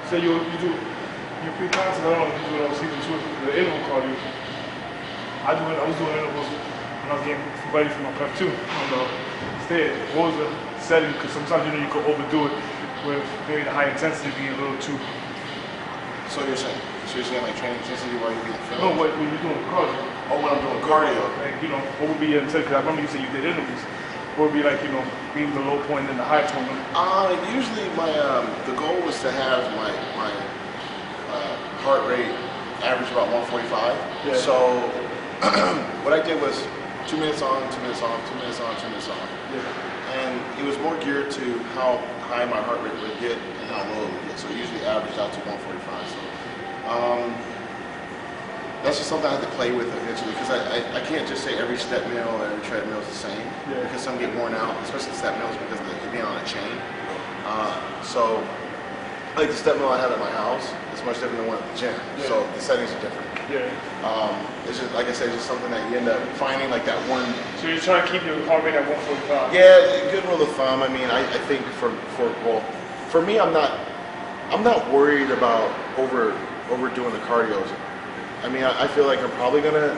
say you do your pre-concept, I don't know if you do it on season 2, the interval cardio. I was doing intervals when I was getting ready for my prep 2 on the stage. What was the setting? Because sometimes you could overdo it with maybe the high intensity being a little too. So you're saying like training intensity while you're being filmed? No, when you're doing cardio. Oh, when I'm doing cardio. Like, what would be your intensity? Because I remember you said you did intervals. What would be like, being the low point and the high point? Usually the goal was to have my heart rate average about 145. Yeah. So what I did was 2 minutes on, 2 minutes off, 2 minutes on, 2 minutes off. Yeah. And it was more geared to how high my heart rate would get and how low it would get. So it usually averaged out to 145. So that's just something I have to play with eventually, because I can't just say every step mill or every treadmill is the same. Yeah. Because some get worn out, especially the step mills, because of being on a chain. So like the step mill I have at my house, it's much different than one at the gym. Yeah. So the settings are different. Yeah. It's just, like I said, just something that you end up finding, like that one. So you're trying to keep your heart rate at 145? Yeah, good rule of thumb. I mean, I think for me, I'm not worried about overdoing the cardios. I mean, I feel like I'm probably gonna,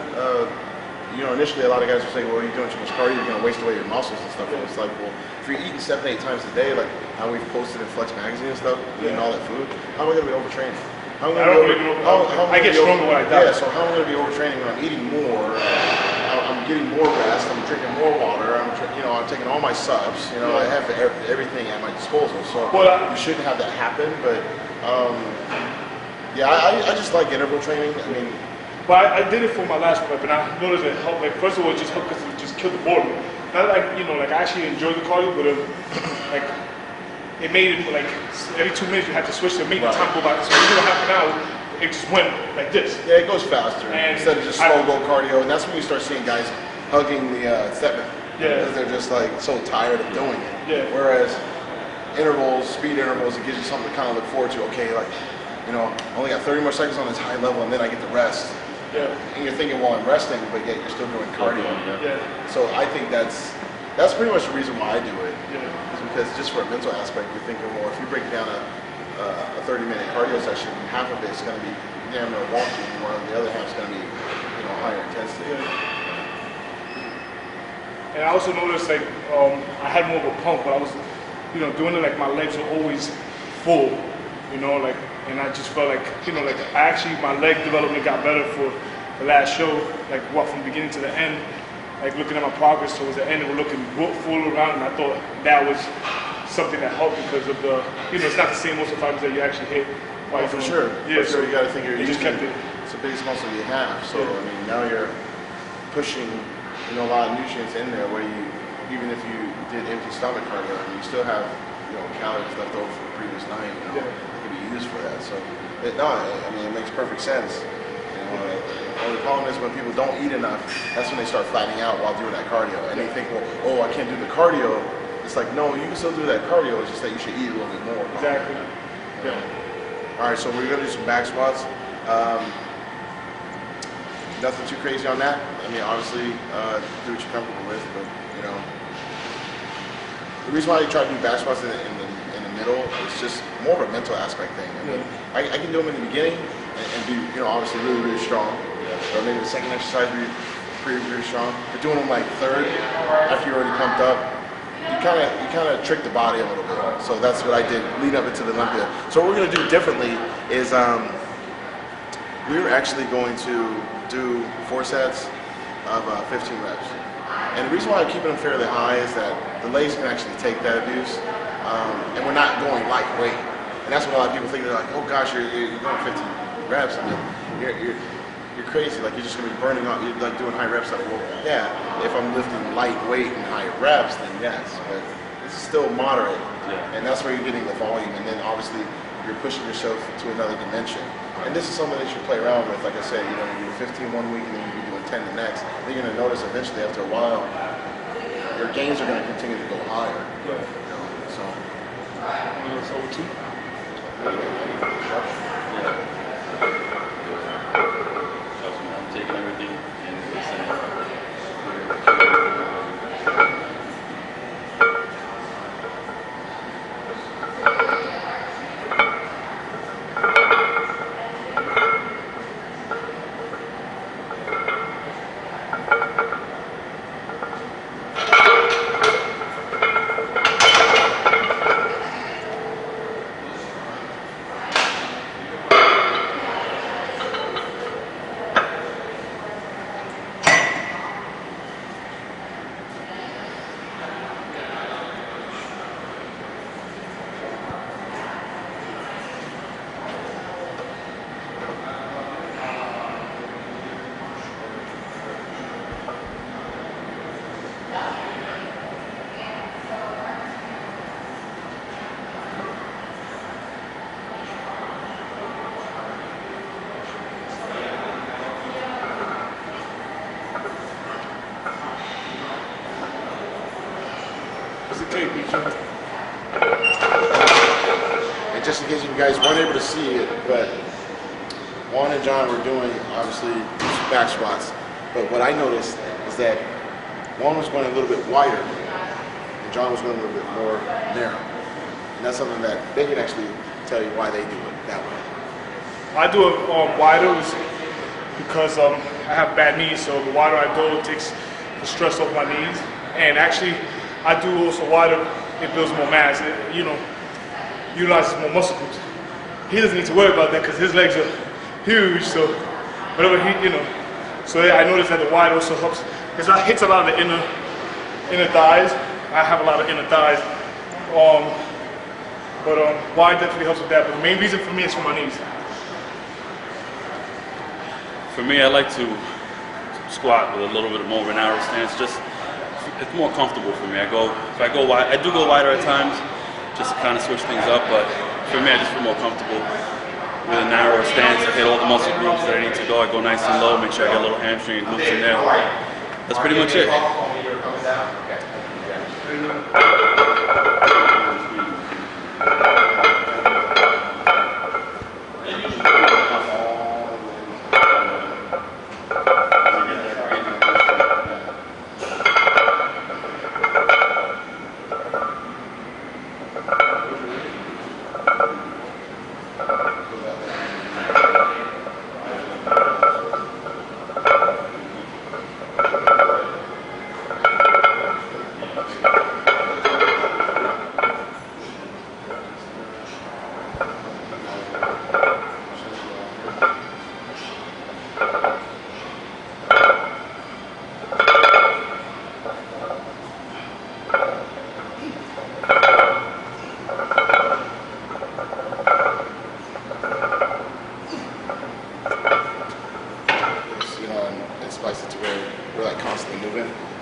initially a lot of guys will say, well, you're doing too much cardio, you're gonna waste away your muscles and stuff. And it's like, well, if you're eating 7 to 8 times a day, like how we've posted in Flex Magazine and stuff, eating all that food, how am I gonna be overtraining? I get stronger when I die. Yeah, so how am I going to be overtraining when I'm eating more? I'm getting more rest. I'm drinking more water. I'm taking all my subs. I have everything at my disposal. So you shouldn't have that happen. But I just like interval training. I mean, but I did it for my last prep, and I noticed it helped. Like, first of all, it just helped because it just killed the boredom. Not like I actually enjoyed the cardio, but it made it like every 2 minutes you had to switch to make the time go by. So you do half an hour, it just went like this. Yeah, it goes faster instead of just slow go cardio, and that's when you start seeing guys hugging the step mill. Yeah. Because they're just like so tired of doing it. Yeah. Whereas intervals, speed intervals, it gives you something to kind of look forward to. Okay, like only got 30 more seconds on this high level, and then I get to rest. Yeah. And you're thinking, well, I'm resting, but yet you're still doing cardio. Yeah. So I think that's pretty much the reason why I do it. Yeah. Because just for a mental aspect, you're thinking, well, if you break down a 30-minute cardio session, half of it's going to be damn near walking, while the other half's going to be, higher intensity. Yeah. And I also noticed, like, I had more of a pump, but I was, doing it like my legs were always full, and I just felt like, my leg development got better for the last show, like, from the beginning to the end. Like, looking at my progress towards the end, and we're looking full around, and I thought that was something that helped because of the, it's not the same muscle fibers that you actually hit. For sure. Yeah, so you got to think you're just kept it. It's the biggest muscle you have. So I mean, now you're pushing, a lot of nutrients in there. Where even if you did empty stomach cardio, you still have, calories left over from the previous night. That can be used for that. So it makes perfect sense. The problem is when people don't eat enough, that's when they start flattening out while doing that cardio. And they think, well, I can't do the cardio. It's like, no, you can still do that cardio. It's just that you should eat a little bit more. Exactly. Yeah. All right, so we're going to do some back squats. Nothing too crazy on that. I mean, obviously, do what you're comfortable with. But, the reason why you try to do back squats in the middle is just more of a mental aspect thing. I mean, I can do them in the beginning and be, obviously really, really strong. Or maybe the second exercise be pretty strong. But doing them like third, after you're already pumped up, you kind of trick the body a little bit. So that's what I did leading up into the Olympia. So what we're going to do differently is we're actually going to do 4 sets of 15 reps. And the reason why I'm keeping them fairly high is that the legs can actually take that abuse, and we're not going lightweight. And that's what a lot of people think. They're like, oh gosh, you're going 15 reps. I mean, you're crazy. Like, you're just gonna be burning out. You're like doing high reps. Like, well, yeah. If I'm lifting lightweight and high reps, then yes. But it's still moderate, and that's where you're getting the volume. And then obviously you're pushing yourself to another dimension. And this is something that you play around with. Like I said, you do 15 one week and then you're doing 10 the next. Then you're gonna notice eventually after a while, your gains are gonna continue to go higher. So. Over 2. I'm taking everything and listening. guys weren't able to see it, but Juan and John were doing, obviously, back squats. But what I noticed is that Juan was going a little bit wider, and John was going a little bit more narrow. And that's something that they can actually tell you why they do it that way. I do it wider because I have bad knees, so the wider I go, it takes the stress off my knees. And actually, I do also wider, it builds more mass. It, utilizes more muscle groups. He doesn't need to worry about that because his legs are huge, so whatever so yeah, I noticed that the wide also helps, because that hits a lot of the inner thighs. I have a lot of inner thighs, but wide definitely helps with that. But the main reason for me is for my knees. For me, I like to squat with a little bit more of a narrow stance. Just it's more comfortable for me. If I go wide, I do go wider at times, just to kind of switch things up. But for me, I just feel more comfortable with a narrower stance. I hit all the muscle groups that I need to go. I go nice and low, make sure I get a little hamstring and glutes in there. That's pretty much it.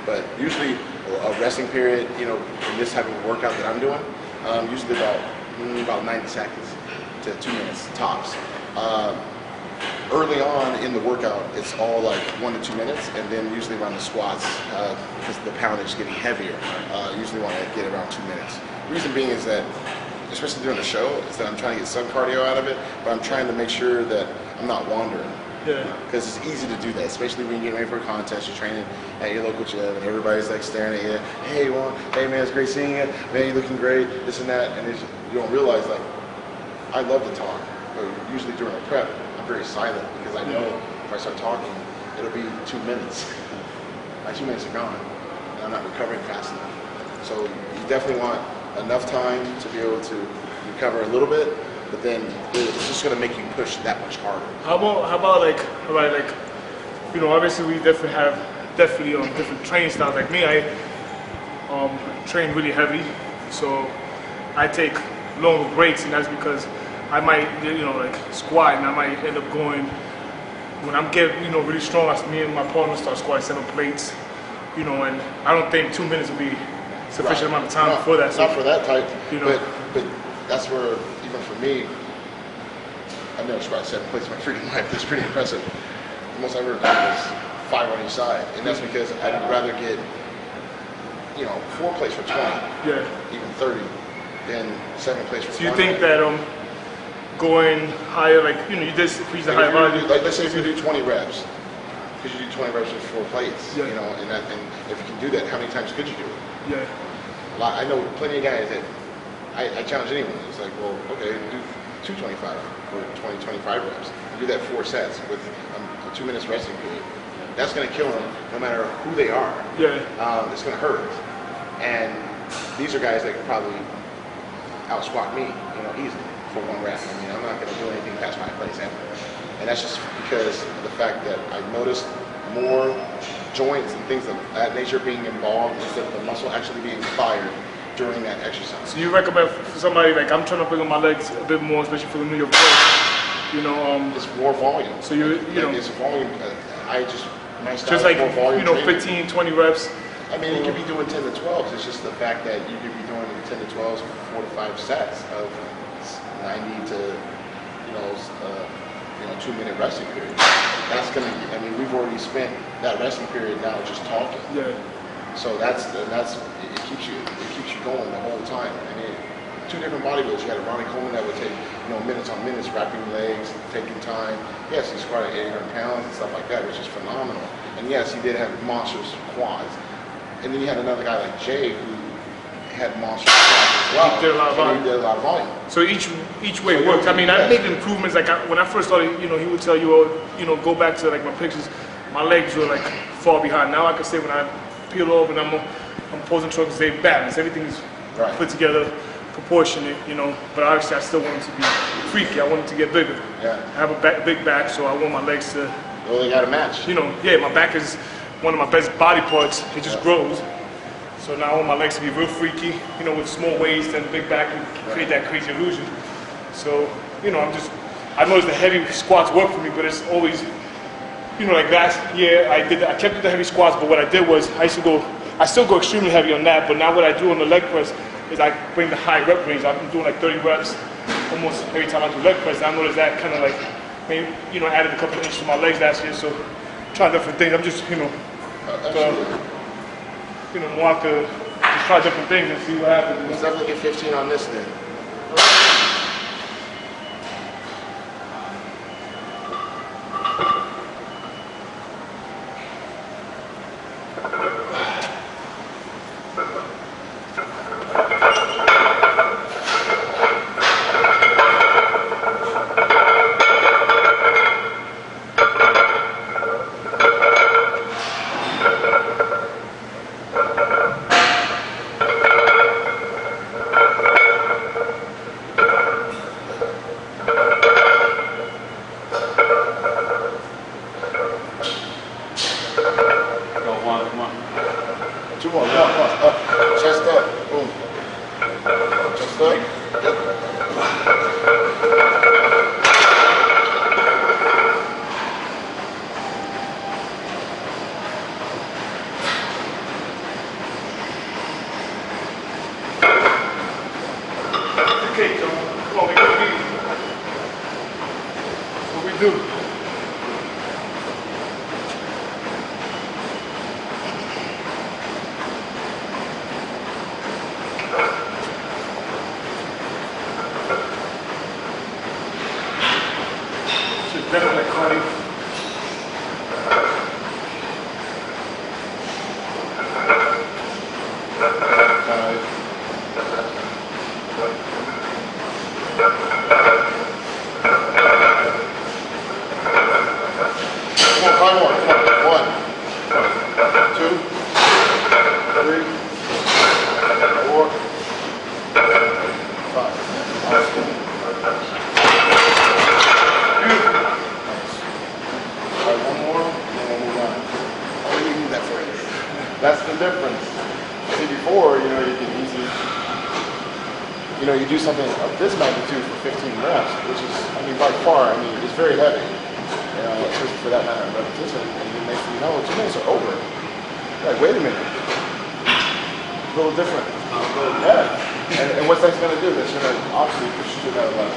But usually a resting period, in this type of workout that I'm doing, usually about 90 seconds to 2 minutes tops. Early on in the workout, it's all like 1 to 2 minutes, and then usually around the squats, because the poundage is getting heavier, usually want to get around 2 minutes. The reason being is that, especially during the show, is that I'm trying to get some cardio out of it, but I'm trying to make sure that I'm not wandering. Yeah. Because it's easy to do that, especially when you're getting ready for a contest, you're training at your local gym, and everybody's like staring at you. Hey, Juan, hey man, it's great seeing you. Man, you're looking great, this and that. And you don't realize, like, I love to talk, but usually during a prep, I'm very silent because I know if I start talking, it'll be 2 minutes. My 2 minutes are gone, and I'm not recovering fast enough. So you definitely want enough time to be able to recover a little bit, but then it's just going to make you push that much harder. How about like obviously we definitely have different training styles. Like me, I train really heavy, so I take long breaks, and that's because I might like squat, and I might end up going, when I'm getting really strong, me and my partner start squatting 7 plates, and I don't think 2 minutes will be sufficient amount of time for that. Not for that type, but that's where, even for me, I've never squatted 7 plates in my freaking life. It's pretty impressive. The most I've ever done was 5 on each side, and that's because I'd rather get 4 plates for 20, even 30, than 7 plates for 20. So you think that going higher, like you just increase the higher volume? Like, let's say if you do 20 reps, because you do 20 reps with 4 plates, and if you can do that, how many times could you do it? Yeah. I know plenty of guys that I challenge anyone. It's like, well, okay, do 225 for 20, 25 reps. Do that 4 sets with a 2 minutes resting period. That's going to kill them no matter who they are. Yeah. It's going to hurt. And these are guys that can probably out squat me, easily for 1 rep. I mean, I'm not going to do anything past 5 plates ever. And that's just because of the fact that I noticed more joints and things of that nature being involved instead of the muscle actually being fired during that exercise. So you recommend for somebody, like I'm trying to bring up my legs a bit more, especially for the New York Pro, it's more volume. So it's volume. My style just like more volume 15, 20 reps. I mean, you could be doing 10 to 12s. It's just the fact that you could be doing 10 to 12s, 4 to 5 sets of 90 to 2 minute resting period. That's gonna. I mean, we've already spent that resting period now just talking. Yeah. So it keeps you going the whole time. I mean, 2 different bodybuilders. You had a Ronnie Coleman that would take minutes on minutes, wrapping legs, taking time. Yes, he squatted 800 pounds and stuff like that, which is phenomenal. And yes, he did have monstrous quads. And then you had another guy like Jay who had monstrous quads as well. He did a lot of volume. He did a lot of volume. So each way works. I mean, I made improvements. Like when I first started, he would tell you, oh, go back to like my pictures. My legs were like far behind. Now I can say when I peel over and I'm posing trucks, they balance. Everything is put together, proportionate, But obviously, I still want them to be freaky. I want them to get bigger. Yeah. I have a big back, so I want my legs to. Well, they got to match. My back is one of my best body parts. It just grows. So now I want my legs to be real freaky, with small waist and big back and create that crazy illusion. So, I noticed the heavy squats work for me, but it's always, like last year I kept with the heavy squats, but what I did was I still go extremely heavy on that, but now what I do on the leg press is I bring the high rep range. I've been doing like 30 reps almost every time I do leg press. I noticed that kind of like, maybe, added a couple of inches to my legs last year, so trying different things. I'm just, more have to just try different things and see what happens. Let's definitely get 15 on this then. That's the difference. See, before, you can easily, you do something of this magnitude for 15 reps, which is, by far, it's very heavy. Especially for that kind of repetition. And then next thing you know, 2 minutes are over. You're like, wait a minute. A little different. Yeah. And what's that going to do? That's going to obviously push you to that level.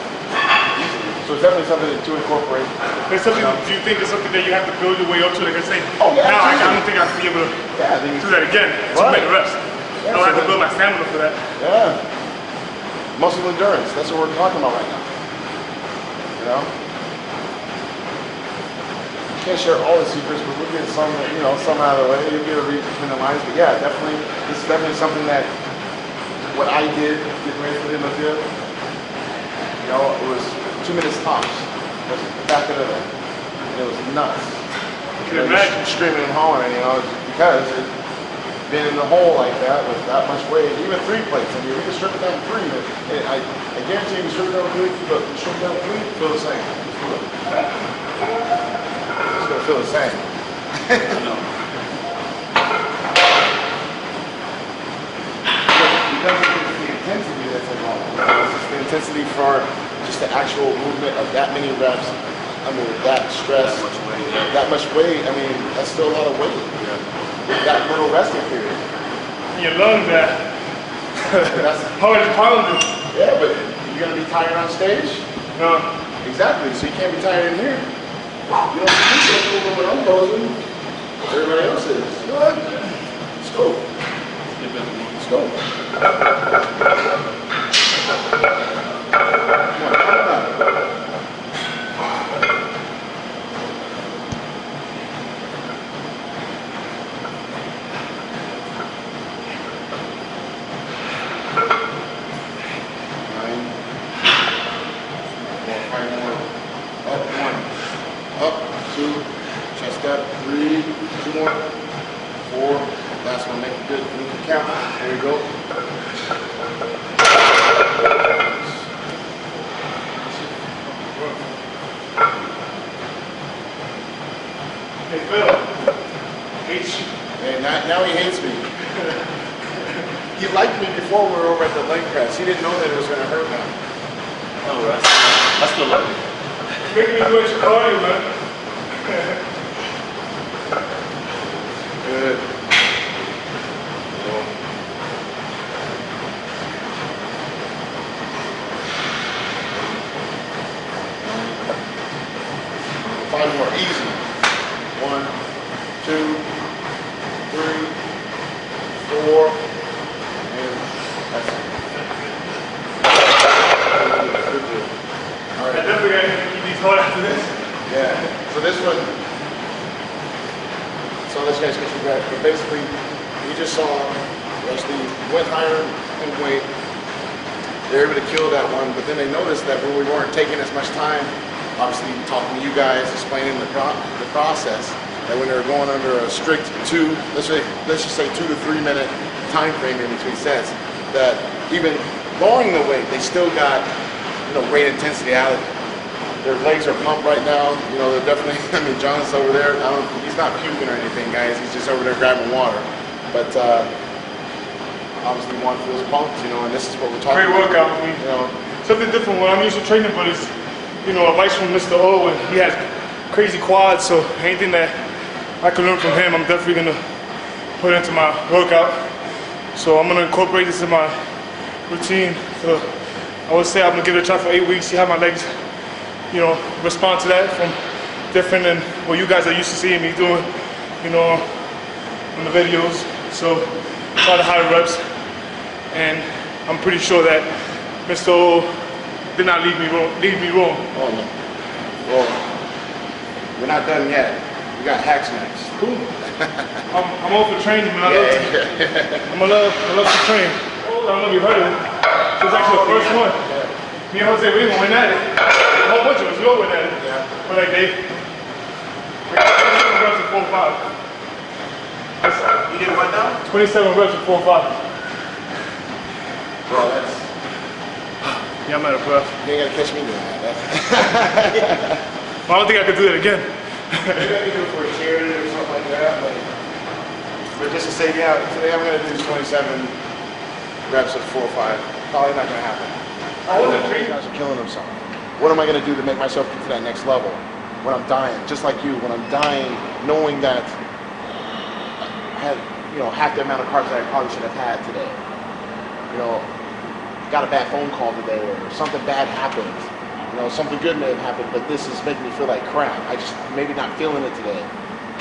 So it's definitely something to incorporate. There's something. Do you think it's something that you have to build your way up to? Like I say, oh yeah. Now I don't think I'll be able to do that again. Too many reps. Yeah, I have to build my stamina for that. Yeah. Muscle endurance. That's what we're talking about right now. Can't share all the secrets, but we'll get some, some out of the way. You'll be able to read between the lines. But yeah, definitely, this is definitely something that what I did getting ready for the Olympia. It was 2 minutes tops. That's the back of the day. It was nuts. You can imagine screaming and hollering, because being in the hole like that with that much weight, even 3 plates. We can strip it down to 3. And I guarantee you, we strip it down to 3. Look, we strip it down to 3. Feel the same. It's gonna feel the same. Because it's the intensity that's involved. It's just the intensity for just the actual movement of that many reps under that stress, that much weight. That's still a lot of weight. With that little resting period. You learn that. That's hard to pound it. Yeah, but you're gonna be tired on stage? No. Exactly. So you can't be tired in here. You don't see yourself when I'm posing. Everybody else is. You know what? Let's go. Let's go. Up, 2, chest up, 3, 2 more, 4, last one, make it good, move the count, there you go. Hey Phil, hates you. And now he hates me. He liked me before we were over at the leg press, he didn't know that it was going to hurt him. Oh, I still love it. Making me do extra cardio, man. Good. Five more, easy. 1, 2, 3, 4, and that's it. Good deal. All I right. definitely gotta keep these hard after this. Yeah. So this one. So this guy's gets you back. But basically, you just saw Wesley went higher in weight. They're able to kill that one, but then they noticed that when we weren't taking as much time, obviously talking to you guys, explaining the process, that when they were going under a strict let's just say 2 to 3 minute time frame in between sets, that even lowering the weight, they still got, you know, great intensity out of it. Their legs are pumped right now. You know, they're definitely, I mean, John's over there. He's not puking or anything, guys. He's just over there grabbing water. But obviously one feels pumped, you know, and this is what we're talking Great about. workout. I mean, You know, something different when I'm used to training, but it's, you know, advice from Mr. O, and he has crazy quads, so anything that I can learn from him, I'm definitely gonna put into my workout. So I'm gonna incorporate this in my routine. So I would say I'm gonna give it a try for 8 weeks, see how my legs, you know, respond to that from different than what you guys are used to seeing me doing, you know, in the videos. So try the higher reps, and I'm pretty sure that Mr. O did not leave me wrong. oh no. Well, we're not done yet. We got hacks next. Cool. I'm all for training, man. I love to train. I don't know if you heard of it. This is actually the first one. Me and Jose, we went at it. A whole bunch of us, we all went at it. Yeah. But like they 27 reps at 4-5. You did what now? 27 reps at 4-5. Bro, that's, Yeah, I'm out of breath. you ain't gotta catch me doing that. I don't think I could do that again. Maybe I can do it for a charity or something like that, but just to say, yeah, today I'm gonna do 27 reps at 4 or 5. Probably not gonna happen. You guys are killing themselves. What am I gonna do to make myself get to that next level? When I'm dying, just like you, when I'm dying, knowing that I had, you know, half the amount of carbs that I probably should have had today. You know, got a bad phone call today, or something bad happened. You know, something good may have happened, but this is making me feel like crap. I just maybe not feeling it today.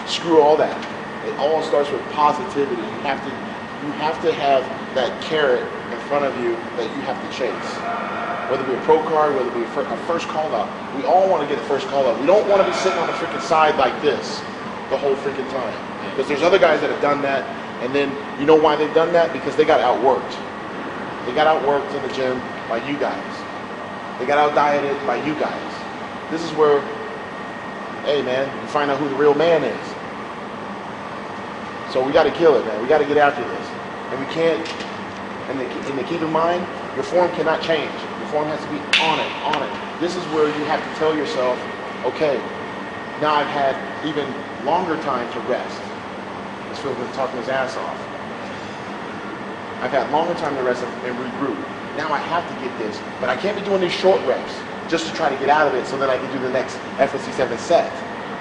Screw all that. It all starts with positivity. You have to have that carrot in front of you that you have to chase. Whether it be a pro card, whether it be a first call out. We all want to get a first call out. We don't want to be sitting on the freaking side like this the whole freaking time. Because there's other guys that have done that, and then you know why they've done that? Because they got outworked. They got outworked in the gym by you guys. They got out-dieted by you guys. This is where, hey man, you find out who the real man is. So we got to kill it, man. We got to get after this. And we can't, and to keep in mind, your form cannot change. Your form has to be on it. This is where you have to tell yourself, okay, now I've had even longer time to rest. This feels like talking his ass off. I've had longer time to rest and regroup. Now I have to get this, but I can't be doing these short reps just to try to get out of it so that I can do the next FSC7 set.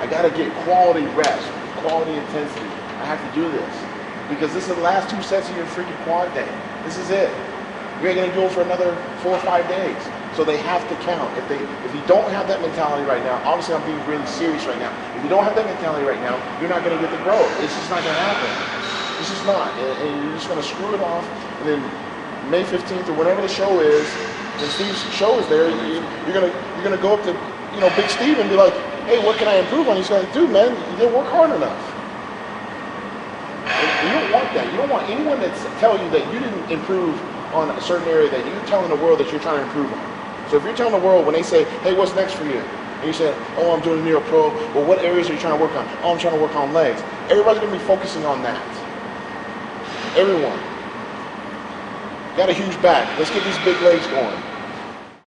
I gotta get quality reps, quality intensity. I have to do this because this is the last 2 sets of your freaking quad day. This is it. We ain't gonna do it for another 4 or 5 days. So they have to count. If you don't have that mentality right now, obviously I'm being really serious right now. If you don't have that mentality right now, you're not gonna get the growth. It's just not gonna happen. It's just not. And you're just gonna screw it off, and then May 15th or whatever the show is, when Steve's show is there, you're gonna go up to Big Steve and be like, hey, what can I improve on? He's like, dude, man, you didn't work hard enough. And you don't want that. You don't want anyone to tell you that you didn't improve on a certain area that you're telling the world that you're trying to improve on. So if you're telling the world when they say, hey, what's next for you? And you say, oh, I'm doing Neo Pro. Well, what areas are you trying to work on? Oh, I'm trying to work on legs. Everybody's going to be focusing on that. Everyone. Got a huge back. Let's get these big legs going.